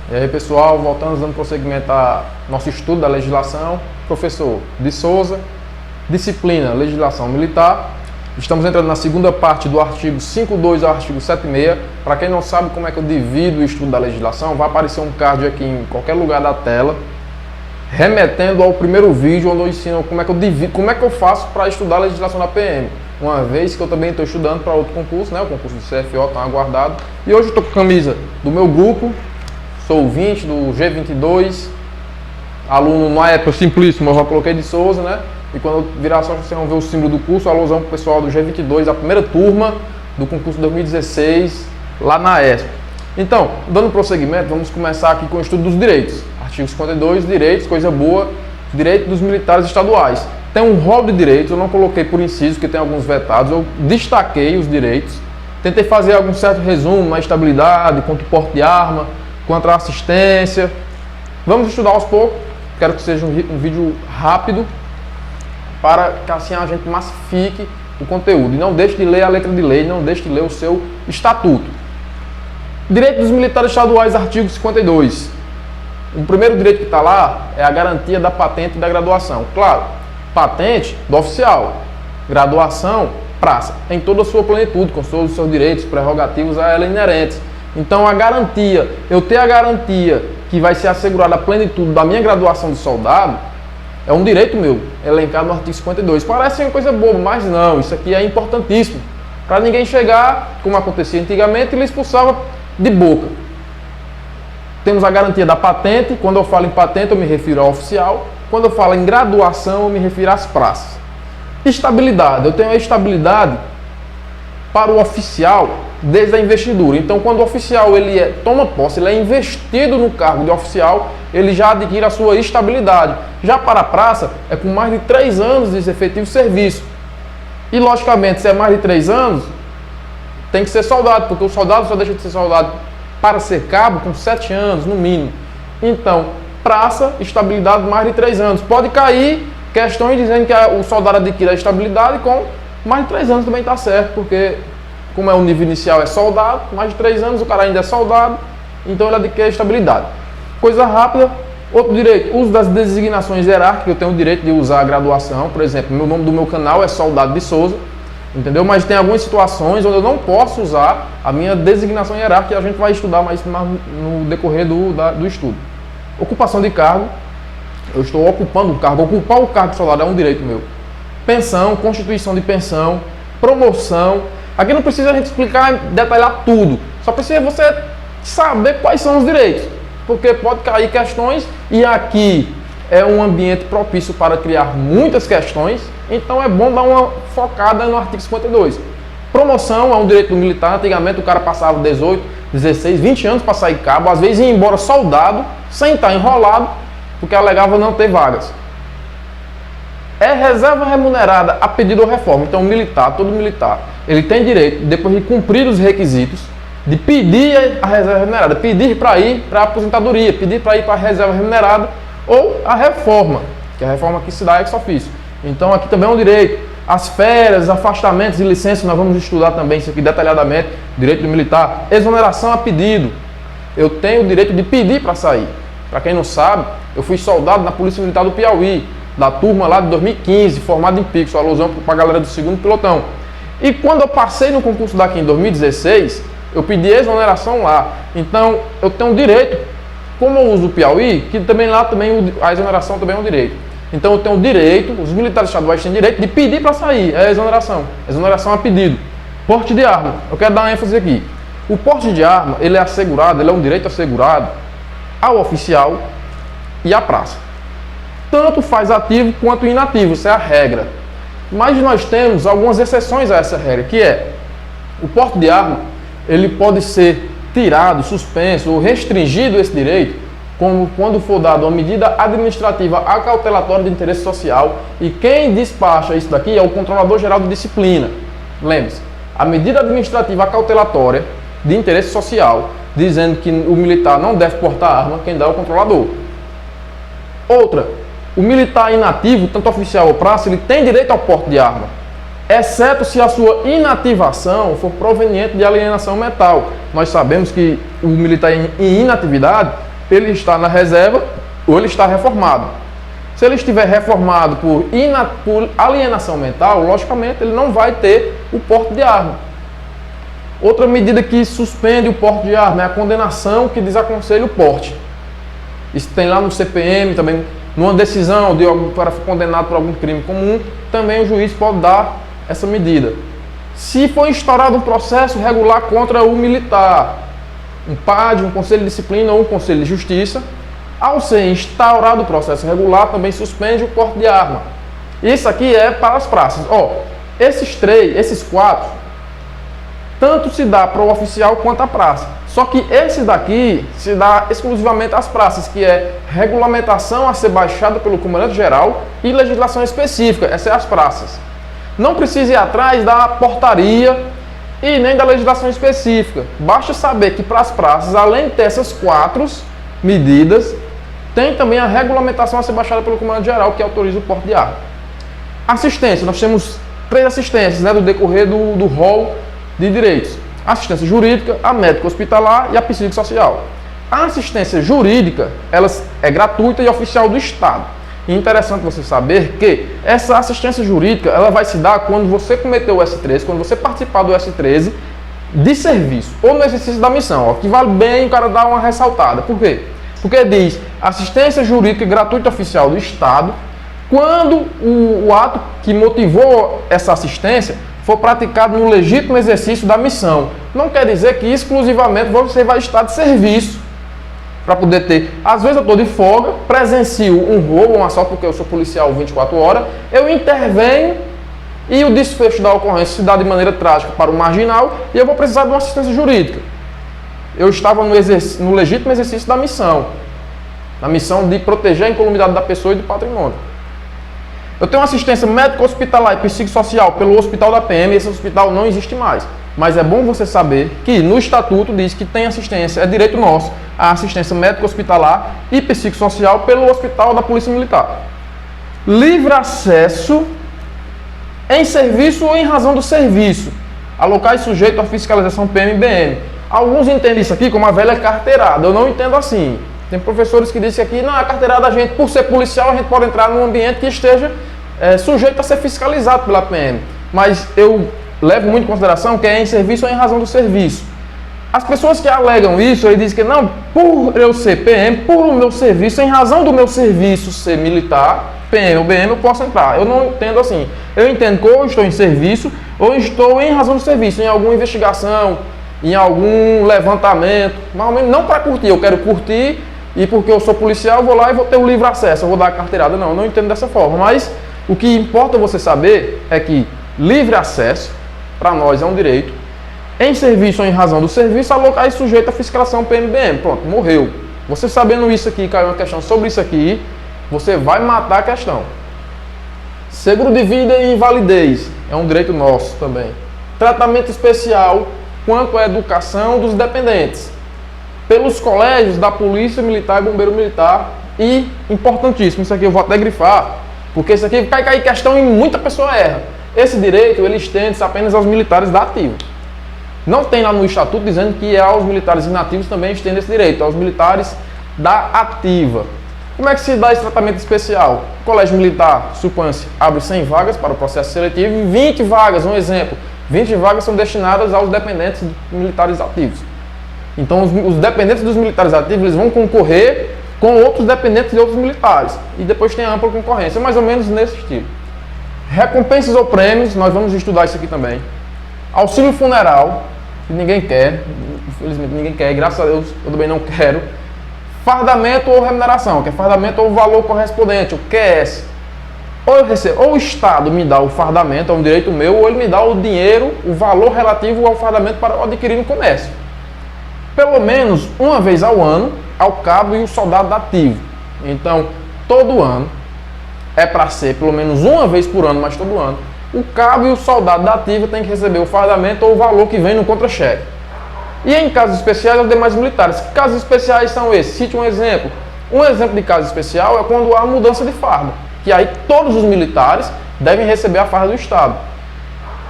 E aí, pessoal, voltamos dando prosseguimento ao nosso estudo da legislação. Professor de Souza, disciplina Legislação Militar. Estamos entrando na segunda parte do artigo 5.2 ao artigo 7.6. Para quem não sabe como é que eu divido o estudo da legislação, vai aparecer um card aqui em qualquer lugar da tela, remetendo ao primeiro vídeo onde eu ensino como é que eu divido, como é que eu faço para estudar a legislação da PM. Uma vez que eu também estou estudando para outro concurso, né? O concurso do CFO está aguardado. E hoje eu estou com a camisa do meu grupo. Sou ouvinte do G22, aluno na época simplíssimo, eu já coloquei de Souza, né? E quando eu virar só, vocês vão ver o símbolo do curso, alusão para o pessoal do G22, a primeira turma do concurso 2016, lá na ESP. Então, dando prosseguimento, vamos começar aqui com o estudo dos direitos. Artigo 52, direitos, coisa boa, direito dos militares estaduais. Tem um rol de direitos, eu não coloquei por inciso, porque tem alguns vetados, eu destaquei os direitos, tentei fazer algum certo resumo na estabilidade, quanto o porte de arma, quanto à assistência. Vamos estudar aos poucos. Quero que seja um vídeo rápido, para que assim a gente massifique o conteúdo. E não deixe de ler a letra de lei, não deixe de ler o seu estatuto. Direito dos militares estaduais, artigo 52. O primeiro direito que está lá é a garantia da patente e da graduação. Claro, patente do oficial, graduação, praça, em toda a sua plenitude, com todos os seus direitos, prerrogativos a ela inerentes. Então a garantia, eu ter a garantia que vai ser assegurada a plenitude da minha graduação de soldado, é um direito meu, elencado no artigo 52. Parece uma coisa boba, mas não, isso aqui é importantíssimo. Para ninguém chegar, como acontecia antigamente, e lhe expulsava de boca. Temos a garantia da patente. Quando eu falo em patente, eu me refiro ao oficial. Quando eu falo em graduação, eu me refiro às praças. Estabilidade, eu tenho a estabilidade para o oficial desde a investidura. Então, quando o oficial toma posse, ele é investido no cargo de oficial, ele já adquire a sua estabilidade. Já para a praça, é com mais de 3 anos de efetivo serviço. E, logicamente, se é mais de 3 anos, tem que ser soldado, porque o soldado só deixa de ser soldado para ser cabo com 7 anos, no mínimo. Então, praça, estabilidade mais de 3 anos. Pode cair questões dizendo que o soldado adquire a estabilidade com mais de 3 anos também está certo, porque como é o nível inicial é soldado, mais de 3 anos o cara ainda é soldado, então ele adquire a estabilidade. Coisa rápida, outro direito, uso das designações hierárquicas, eu tenho o direito de usar a graduação, por exemplo, o nome do meu canal é Soldado de Souza, entendeu? Mas tem algumas situações onde eu não posso usar a minha designação hierárquica e a gente vai estudar mais no decorrer do estudo. Ocupação de cargo, eu estou ocupando o cargo, ocupar o cargo de soldado é um direito meu. Pensão, constituição de pensão, promoção. Aqui não precisa a gente explicar, detalhar tudo. Só precisa você saber quais são os direitos. Porque pode cair questões e aqui é um ambiente propício para criar muitas questões. Então é bom dar uma focada no artigo 52. Promoção é um direito do militar. Antigamente o cara passava 18, 16, 20 anos para sair cabo. Às vezes ia embora soldado, sem estar enrolado, porque alegava não ter vagas. É reserva remunerada a pedido ou reforma. Então, o militar, todo militar, ele tem direito, depois de cumprir os requisitos, de pedir a reserva remunerada, pedir para ir para a aposentadoria, pedir para ir para a reserva remunerada ou a reforma, que é a reforma que se dá ex officio. Então, aqui também é um direito. As férias, afastamentos e licenças, nós vamos estudar também isso aqui detalhadamente. Direito do militar, exoneração a pedido. Eu tenho o direito de pedir para sair. Para quem não sabe, eu fui soldado na Polícia Militar do Piauí, da turma lá de 2015, formado em pico, só alusão para a galera do 2º pelotão. E quando eu passei no concurso daqui em 2016, eu pedi exoneração lá. Então, eu tenho direito, como eu uso o Piauí, que também lá a exoneração também é um direito. Então, eu tenho o direito, os militares estaduais têm direito de pedir para sair, é a exoneração. Exoneração a pedido. Porte de arma, eu quero dar uma ênfase aqui. O porte de arma, ele é assegurado, ele é um direito assegurado ao oficial e à praça. Tanto faz ativo quanto inativo, isso é a regra. Mas nós temos algumas exceções a essa regra, que é o porte de arma, ele pode ser tirado, suspenso ou restringido esse direito, como quando for dada uma medida administrativa acautelatória de interesse social, e quem despacha isso daqui é o Controlador Geral de Disciplina. Lembre-se, a medida administrativa acautelatória de interesse social, dizendo que o militar não deve portar arma, quem dá é o controlador. Outra, o militar inativo, tanto oficial ou praça, ele tem direito ao porte de arma, exceto se a sua inativação for proveniente de alienação mental. Nós sabemos que o militar em inatividade, ele está na reserva ou ele está reformado. Se ele estiver reformado por alienação mental, logicamente ele não vai ter o porte de arma. Outra medida que suspende o porte de arma é a condenação que desaconselha o porte. Isso tem lá no CPM também, numa decisão de algum para condenado por algum crime comum, também o juiz pode dar essa medida. Se for instaurado um processo regular contra o militar, um PAD, um conselho de disciplina ou um conselho de justiça, ao ser instaurado o processo regular, também suspende o porte de arma. Isso aqui é para as praças. Esses 4, tanto se dá para o oficial quanto à praça. Só que esse daqui se dá exclusivamente às praças, que é regulamentação a ser baixada pelo comandante-geral e legislação específica, essas são as praças. Não precisa ir atrás da portaria e nem da legislação específica. Basta saber que para as praças, além de ter essas 4 medidas, tem também a regulamentação a ser baixada pelo comandante-geral, que autoriza o porte de arma. Assistência, nós temos 3 assistências, né, do decorrer do rol de direitos. Assistência jurídica, a médica hospitalar e a psicossocial. A assistência jurídica, ela é gratuita e oficial do Estado. E interessante você saber que essa assistência jurídica, ela vai se dar quando você cometeu o S13, quando você participar do S13 de serviço ou no exercício da missão. Que vale bem o cara dar uma ressaltada. Por quê? Porque diz assistência jurídica gratuita oficial do Estado quando o ato que motivou essa assistência for praticado no legítimo exercício da missão. Não quer dizer que exclusivamente você vai estar de serviço para poder ter. Às vezes eu estou de folga, presencio um roubo, um assalto, porque eu sou policial 24 horas, eu intervenho e o desfecho da ocorrência se dá de maneira trágica para o marginal e eu vou precisar de uma assistência jurídica. Eu estava no legítimo exercício da missão, na missão de proteger a incolumidade da pessoa e do patrimônio. Eu tenho assistência médica hospitalar e psicossocial pelo hospital da PM, esse hospital não existe mais. Mas é bom você saber que no estatuto diz que tem assistência, é direito nosso, a assistência médica hospitalar e psicossocial pelo hospital da Polícia Militar. Livre acesso em serviço ou em razão do serviço a locais sujeitos à fiscalização PM-BM. Alguns entendem isso aqui como a velha carteirada, eu não entendo assim. Tem professores que dizem que a carteirada, a gente, por ser policial, a gente pode entrar num ambiente que esteja sujeito a ser fiscalizado pela PM. Mas eu levo muito em consideração que é em serviço ou em razão do serviço. As pessoas que alegam isso, eles dizem que não, por eu ser PM, por o meu serviço, em razão do meu serviço ser militar, PM ou BM, eu posso entrar. Eu não entendo assim. Eu entendo que ou estou em serviço, ou estou em razão do serviço, em alguma investigação, em algum levantamento, mais ou menos, não para curtir, eu quero curtir e porque eu sou policial, eu vou lá e vou ter o livre acesso, eu vou dar a carteirada. Não, eu não entendo dessa forma, mas o que importa você saber é que livre acesso, para nós é um direito, em serviço ou em razão do serviço, a locais sujeitos à fiscalização PMBM. Pronto, morreu. Você sabendo isso aqui, caiu uma questão sobre isso aqui, você vai matar a questão. Seguro de vida e invalidez, é um direito nosso também. Tratamento especial quanto à educação dos dependentes, pelos colégios da Polícia Militar e Bombeiro Militar. E, importantíssimo, isso aqui eu vou até grifar, porque isso aqui cai questão e muita pessoa erra. Esse direito, ele estende-se apenas aos militares da ativa. Não tem lá no estatuto dizendo que aos militares inativos também estende esse direito, aos militares da ativa. Como é que se dá esse tratamento especial? O colégio militar, suponha-se, abre 100 vagas para o processo seletivo e 20 vagas, um exemplo, 20 vagas são destinadas aos dependentes militares ativos. Então os dependentes dos militares ativos eles vão concorrer com outros dependentes de outros militares. E depois tem a ampla concorrência, mais ou menos nesse estilo. Recompensas ou prêmios, nós vamos estudar isso aqui também. Auxílio funeral, que ninguém quer, infelizmente ninguém quer, graças a Deus eu também não quero. Fardamento ou remuneração, que é fardamento ou valor correspondente, o QS. Ou eu recebo, ou o Estado me dá o fardamento, é um direito meu, ou ele me dá o dinheiro, o valor relativo ao fardamento para adquirir no comércio. Pelo menos uma vez ao ano, ao cabo e o soldado ativo. Então, todo ano, é para ser pelo menos uma vez por ano, mas todo ano, o cabo e o soldado da ativa tem que receber o fardamento ou o valor que vem no contra-cheque. E em casos especiais, os demais militares. Que casos especiais são esses? Cite um exemplo. Um exemplo de caso especial é quando há mudança de farda, que aí todos os militares devem receber a farda do Estado.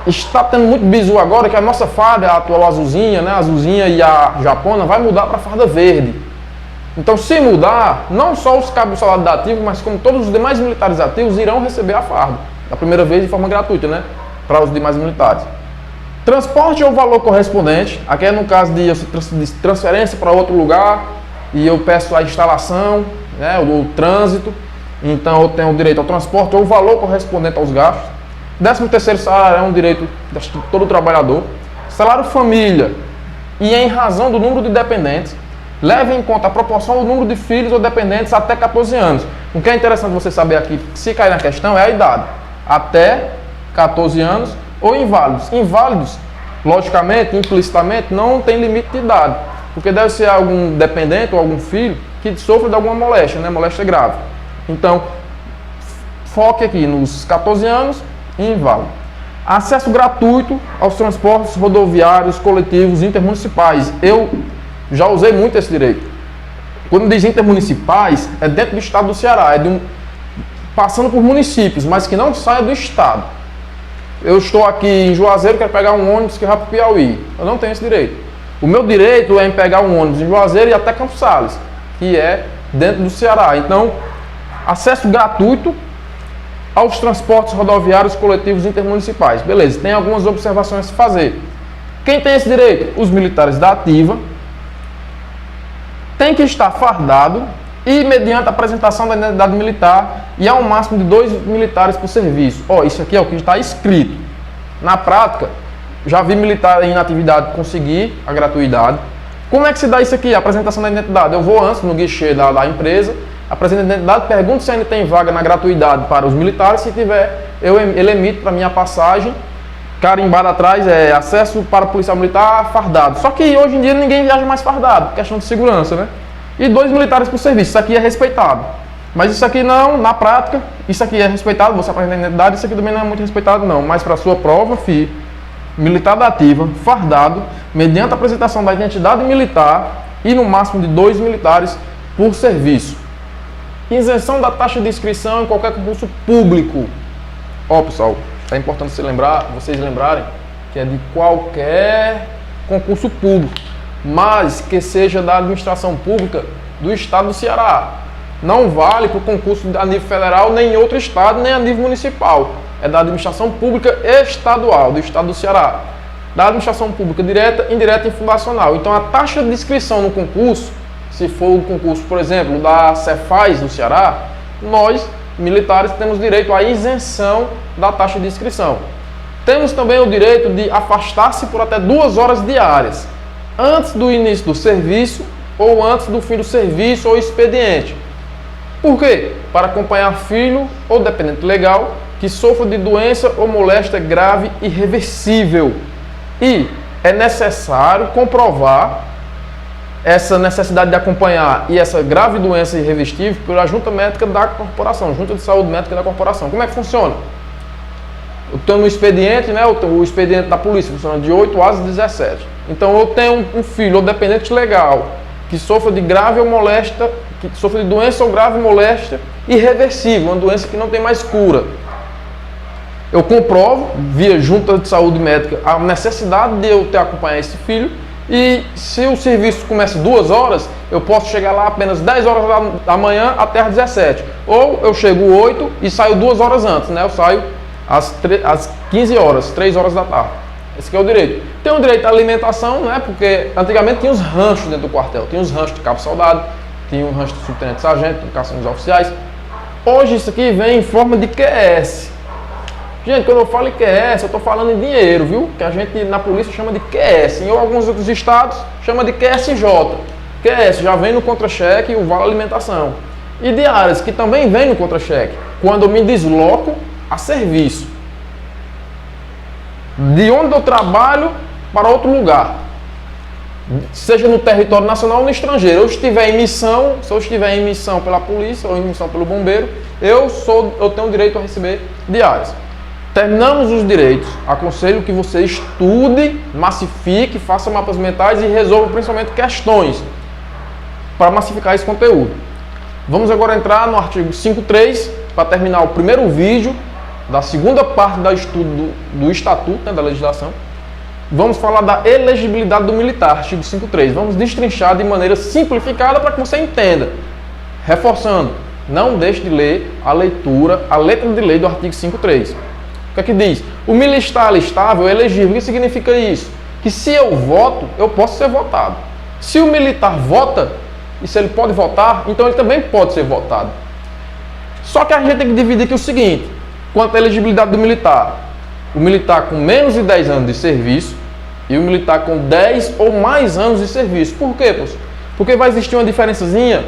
Está tendo muito bizu agora que a nossa farda, a atual azulzinha, né, a azulzinha e a japona, vai mudar para a farda verde. Então, se mudar, não só os cabos do salário da ativa, mas como todos os demais militares ativos irão receber a farda, da primeira vez de forma gratuita, né? Para os demais militares. Transporte é o valor correspondente, aqui é no caso de transferência para outro lugar, e eu peço a instalação, né, o trânsito, então eu tenho o direito ao transporte ou o valor correspondente aos gastos. 13º salário é um direito de todo trabalhador. Salário família, e em razão do número de dependentes, leve em conta a proporção do número de filhos ou dependentes até 14 anos. O que é interessante você saber aqui, se cair na questão, é a idade. Até 14 anos ou inválidos. Inválidos, logicamente, implicitamente, não tem limite de idade. Porque deve ser algum dependente ou algum filho que sofra de alguma moléstia, né? Moléstia grave. Então, foque aqui nos 14 anos e inválido. Acesso gratuito aos transportes rodoviários, coletivos, intermunicipais. Eu já usei muito esse direito. Quando diz intermunicipais, é dentro do estado do Ceará, passando por municípios, mas que não saia do estado. Eu estou aqui em Juazeiro, quero pegar um ônibus que vai para o Piauí. Eu não tenho esse direito. O meu direito é em pegar um ônibus em Juazeiro e até Campos Sales, que é dentro do Ceará. Então, acesso gratuito aos transportes rodoviários coletivos intermunicipais. Beleza, tem algumas observações a se fazer. Quem tem esse direito? Os militares da ativa. Tem que estar fardado e mediante a apresentação da identidade militar e ao máximo de 2 militares por serviço. Isso aqui é o que está escrito. Na prática, já vi militar em atividade conseguir a gratuidade. Como é que se dá isso aqui? A apresentação da identidade. Eu vou antes no guichê da empresa, apresento a identidade, pergunto se ainda tem vaga na gratuidade para os militares. Se tiver, ele emite para minha passagem, carimbado atrás, acesso para policial militar fardado. Só que hoje em dia ninguém viaja mais fardado, questão de segurança, né? E 2 militares por serviço, isso aqui é respeitado. Mas isso aqui não, na prática, isso aqui é respeitado, você apresenta a identidade, isso aqui também não é muito respeitado não. Mas para a sua prova, militar da ativa, fardado, mediante a apresentação da identidade militar e no máximo de 2 militares por serviço. Isenção da taxa de inscrição em qualquer concurso público. Pessoal, é importante vocês lembrarem que é de qualquer concurso público, mas que seja da administração pública do estado do Ceará. Não vale para o concurso a nível federal, nem em outro estado, nem a nível municipal. É da administração pública estadual, do estado do Ceará. Da administração pública direta, indireta e fundacional. Então a taxa de inscrição no concurso, se for o concurso, por exemplo, da Cefaz do Ceará, nós, militares, temos direito à isenção da taxa de inscrição. Temos também o direito de afastar-se por até 2 horas diárias, antes do início do serviço ou antes do fim do serviço ou expediente. Por quê? Para acompanhar filho ou dependente legal que sofra de doença ou moléstia grave e irreversível. E é necessário comprovar essa necessidade de acompanhar e essa grave doença irreversível pela junta médica da corporação, junta de saúde médica da corporação. Como é que funciona? Eu tenho um expediente, né? O expediente da polícia funciona de 8 às 17. Então eu tenho um filho ou dependente legal que sofra de grave ou moléstia, que sofra de doença ou grave moléstia irreversível, uma doença que não tem mais cura. Eu comprovo, via junta de saúde médica, a necessidade de eu acompanhar esse filho. E se o serviço começa 2 horas, eu posso chegar lá apenas 10 horas da manhã até às 17. Ou eu chego 8 e saio 2 horas antes, né? Eu saio às 15 horas, 3 horas da tarde. Esse aqui é o direito. Tem o direito à alimentação, né? Porque antigamente tinha os ranchos dentro do quartel. Tinha os ranchos de cabo soldado, tinha o rancho de subtenente sargento, tinha caçamba dos oficiais. Hoje isso aqui vem em forma de QS. Gente, quando eu falo em QS, eu estou falando em dinheiro, viu? Que a gente na polícia chama de QS. Em alguns outros estados chama de QSJ. QS já vem no contra-cheque o vale alimentação. E diárias, que também vem no contra-cheque, quando eu me desloco a serviço. De onde eu trabalho para outro lugar. Seja no território nacional ou no estrangeiro. Se eu estiver em missão pela polícia ou em missão pelo bombeiro, eu tenho o direito a receber diárias. Terminamos os direitos. Aconselho que você estude, massifique, faça mapas mentais e resolva principalmente questões para massificar esse conteúdo. Vamos agora entrar no artigo 5.3 para terminar o primeiro vídeo da segunda parte do estudo do Estatuto, né, da legislação. vamos falar da elegibilidade do militar, artigo 5.3. Vamos destrinchar de maneira simplificada para que você entenda. Reforçando, não deixe de ler a letra de lei do artigo 5.3. O que é que diz? O militar alistável é elegível. O que significa isso? Que se eu voto, eu posso ser votado. Se o militar vota, e se ele pode votar, então ele também pode ser votado. Só que a gente tem que dividir aqui o seguinte, quanto à elegibilidade do militar. O militar com menos de 10 anos de serviço e o militar com 10 ou mais anos de serviço. Por quê, professor? Porque vai existir uma diferençazinha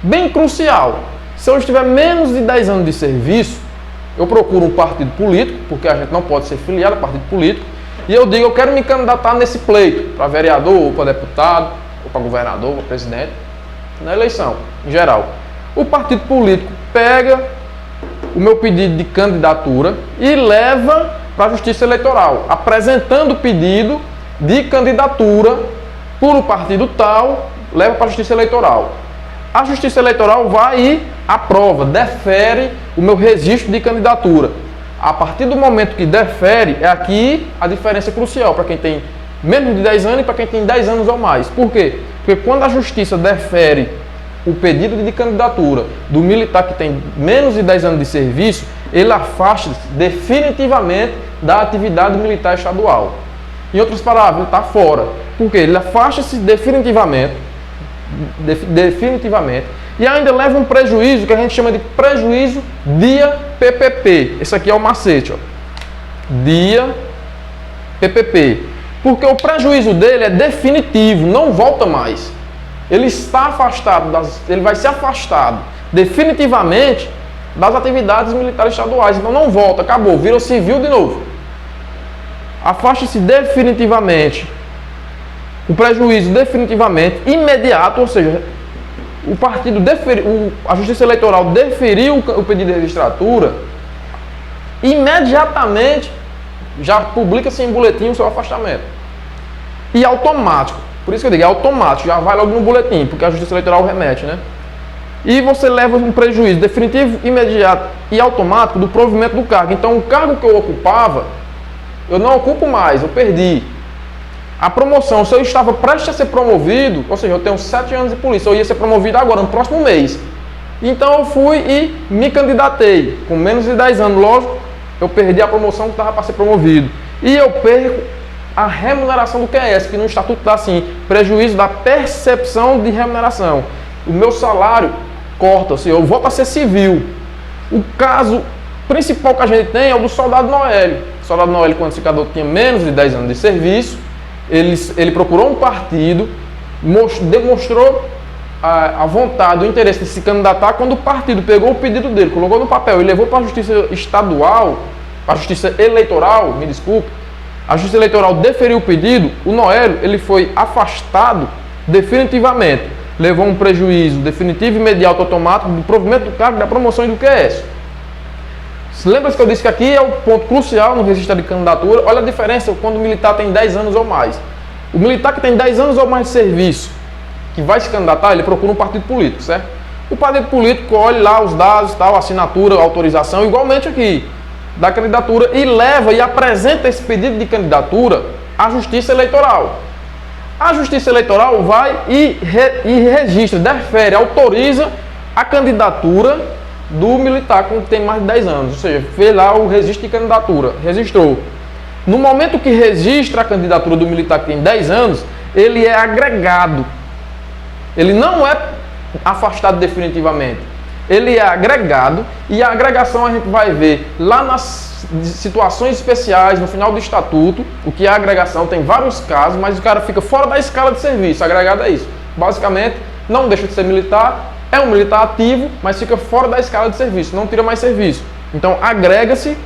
bem crucial. Se eu estiver menos de 10 anos de serviço, eu procuro um partido político, porque a gente não pode ser filiado a partido político, e eu digo, eu quero me candidatar nesse pleito, para vereador, ou para deputado, ou para governador, ou para presidente, na eleição, em geral. O partido político pega o meu pedido de candidatura e leva para a Justiça Eleitoral, apresentando o pedido de candidatura por um partido tal, leva para a Justiça Eleitoral. A Justiça Eleitoral vai e aprova, defere o meu registro de candidatura. A partir do momento que defere, é aqui a diferença crucial para quem tem menos de 10 anos e para quem tem 10 anos ou mais. Por quê? Porque quando a Justiça defere o pedido de candidatura do militar que tem menos de 10 anos de serviço, ele afasta-se definitivamente da atividade militar estadual. Em outras palavras, ele está fora. Por quê? Ele afasta-se definitivamente e ainda leva um prejuízo que a gente chama de prejuízo dia PPP. Esse aqui é o macete, ó. Dia PPP. Porque o prejuízo dele é definitivo, não volta mais. Ele está afastado, ele vai ser afastado definitivamente das atividades militares estaduais. Então não volta, acabou, virou civil de novo. Afasta-se definitivamente. O prejuízo definitivamente imediato, ou seja, o partido a Justiça Eleitoral deferiu o pedido de registratura, imediatamente já publica-se em boletim o seu afastamento. E automático. Por isso que eu digo, é automático, já vai logo no boletim, porque a Justiça Eleitoral remete, né? E você leva um prejuízo definitivo, imediato e automático do provimento do cargo. Então, o cargo que eu ocupava, eu não ocupo mais, eu perdi. A promoção, se eu estava prestes a ser promovido, ou seja, eu tenho 7 anos de polícia, eu ia ser promovido agora, no próximo mês. Então, eu fui e me candidatei. Com menos de 10 anos, lógico, eu perdi a promoção que estava para ser promovido. E eu perco a remuneração do QS, que no estatuto dá assim, prejuízo da percepção de remuneração. O meu salário corta, ou seja, eu volto a ser civil. O caso principal que a gente tem é o do soldado Noélio. O soldado Noélio, quando esse cidadão tinha menos de 10 anos de serviço, ele procurou um partido, demonstrou a vontade, o interesse de se candidatar. Quando o partido pegou o pedido dele, colocou no papel e levou para a Justiça Estadual, para a Justiça Eleitoral, me desculpe, a Justiça Eleitoral deferiu o pedido, o Noélio ele foi afastado definitivamente. Levou um prejuízo definitivo, imediato, automático do provimento do cargo, da promoção e do QS. Lembra-se que eu disse que aqui é o ponto crucial no registro de candidatura? Olha a diferença quando o militar tem 10 anos ou mais. O militar que tem 10 anos ou mais de serviço, que vai se candidatar, ele procura um partido político, certo? O partido político olha lá os dados, tal, assinatura, autorização, igualmente aqui, da candidatura, e leva e apresenta esse pedido de candidatura à Justiça Eleitoral. A Justiça Eleitoral vai e registra, defere, autoriza a candidatura do militar que tem mais de 10 anos. Ou seja, fez lá o registro de candidatura, registrou. No momento que registra a candidatura do militar que tem 10 anos, ele é agregado. Ele não é afastado definitivamente. Ele é agregado e a agregação a gente vai ver lá nas situações especiais, no final do estatuto, o que é a agregação, tem vários casos, mas o cara fica fora da escala de serviço, agregado é isso. Basicamente, não deixa de ser militar, é um militar ativo, mas fica fora da escala de serviço, não tira mais serviço. Então, agrega-se,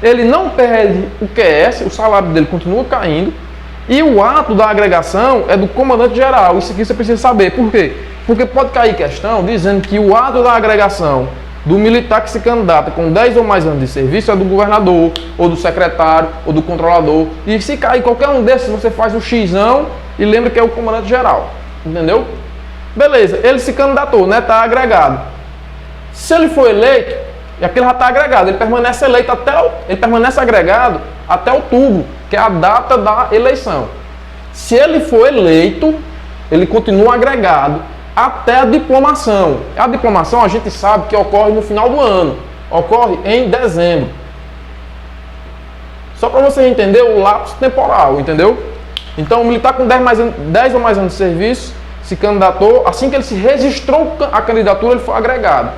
ele não perde o QS, o salário dele continua caindo, e o ato da agregação é do comandante geral. Isso aqui você precisa saber. Por quê? Porque pode cair questão dizendo que o ato da agregação do militar que se candidata com 10 ou mais anos de serviço é do governador, ou do secretário, ou do controlador. E se cair qualquer um desses, você faz o xão e lembra que é o comandante geral. Entendeu? Beleza, ele se candidatou, né? Está agregado. Se ele for eleito, e aquele já está agregado, ele permanece eleito ele permanece agregado até outubro, que que é a data da eleição. Se ele for eleito, ele continua agregado até a diplomação. A diplomação a gente sabe que ocorre no final do ano, ocorre em dezembro. Só para você entender o lapso temporal, entendeu? Então o militar com 10 ou mais anos de serviço se candidatou, assim que ele se registrou a candidatura, ele foi agregado.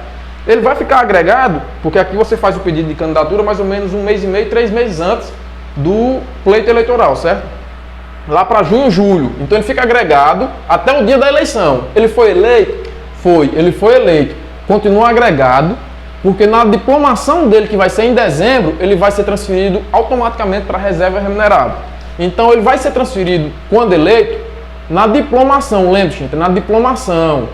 Ele vai ficar agregado, porque aqui você faz o pedido de candidatura mais ou menos 1 mês e meio, 3 meses antes do pleito eleitoral, certo? Lá para junho, julho. Então ele fica agregado até o dia da eleição. Ele foi eleito? Foi. Ele foi eleito. Continua agregado, porque na diplomação dele, que vai ser em dezembro, ele vai ser transferido automaticamente para a reserva remunerada. Então ele vai ser transferido, quando eleito, na diplomação. Lembre-se, gente, na diplomação.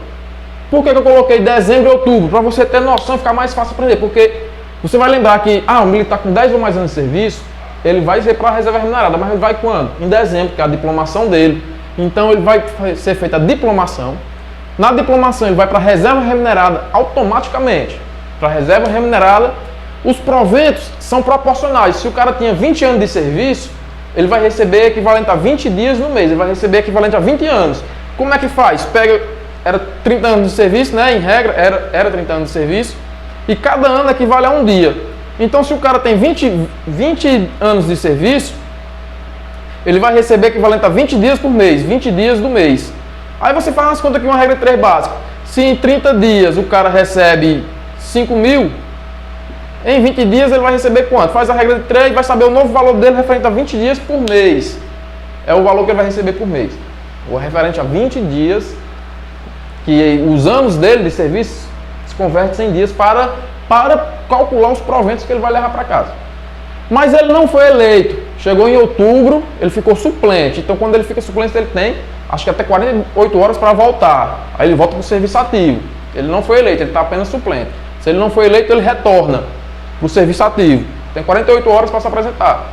Por que eu coloquei dezembro e outubro? Para você ter noção e ficar mais fácil aprender. Porque você vai lembrar que o militar com 10 ou mais anos de serviço, ele vai ser para a reserva remunerada, mas ele vai quando? Em dezembro, que é a diplomação dele. Então ele vai ser feita a diplomação. Na diplomação ele vai para a reserva remunerada automaticamente. Para a reserva remunerada, os proventos são proporcionais. Se o cara tinha 20 anos de serviço, ele vai receber equivalente a 20 dias no mês. Ele vai receber equivalente a 20 anos. Como é que faz? Era 30 anos de serviço, né? Em regra, era 30 anos de serviço. E cada ano equivale a um dia. Então, se o cara tem 20 anos de serviço, ele vai receber equivalente a 20 dias por mês, 20 dias do mês. Aí você faz umas contas aqui, uma regra 3 básica. Se em 30 dias o cara recebe 5 mil, em 20 dias ele vai receber quanto? Faz a regra de 3 e vai saber o novo valor dele referente a 20 dias por mês. É o valor que ele vai receber por mês. O referente a 20 dias, que os anos dele de serviço se converte em 100 dias para calcular os proventos que ele vai levar para casa. Mas ele não foi eleito. Chegou em outubro, ele ficou suplente. Então, quando ele fica suplente, ele tem, acho que até 48 horas para voltar. Aí ele volta para o serviço ativo. Ele não foi eleito, ele está apenas suplente. Se ele não foi eleito, ele retorna para o serviço ativo. Tem 48 horas para se apresentar.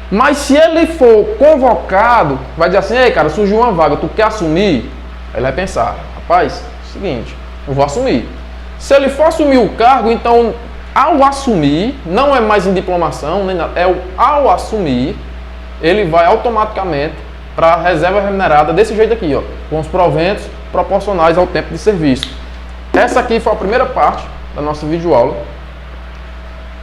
Mas se ele for convocado, vai dizer assim: ei, cara, surgiu uma vaga, tu quer assumir? Aí ele vai pensar: rapaz, é o seguinte, eu vou assumir. Se ele for assumir o cargo, então, ao assumir, não é mais em diplomação, nem nada, ao assumir, ele vai automaticamente para a reserva remunerada desse jeito aqui, ó, com os proventos proporcionais ao tempo de serviço. Essa aqui foi a primeira parte da nossa videoaula,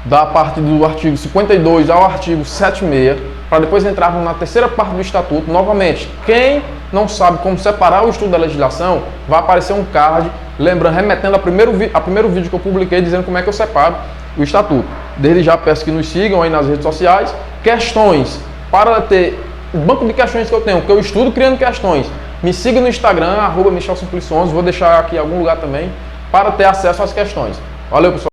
da parte do artigo 52 ao artigo 76, para depois entrarmos na terceira parte do Estatuto. Novamente, quem não sabe como separar o estudo da legislação, vai aparecer um card, lembrando, remetendo a primeiro vídeo que eu publiquei, dizendo como é que eu separo o Estatuto. Desde já peço que nos sigam aí nas redes sociais. Questões, para ter o banco de questões que eu tenho, que eu estudo criando questões, me siga no Instagram, @MichelSimplice11, vou deixar aqui em algum lugar também, para ter acesso às questões. Valeu, pessoal!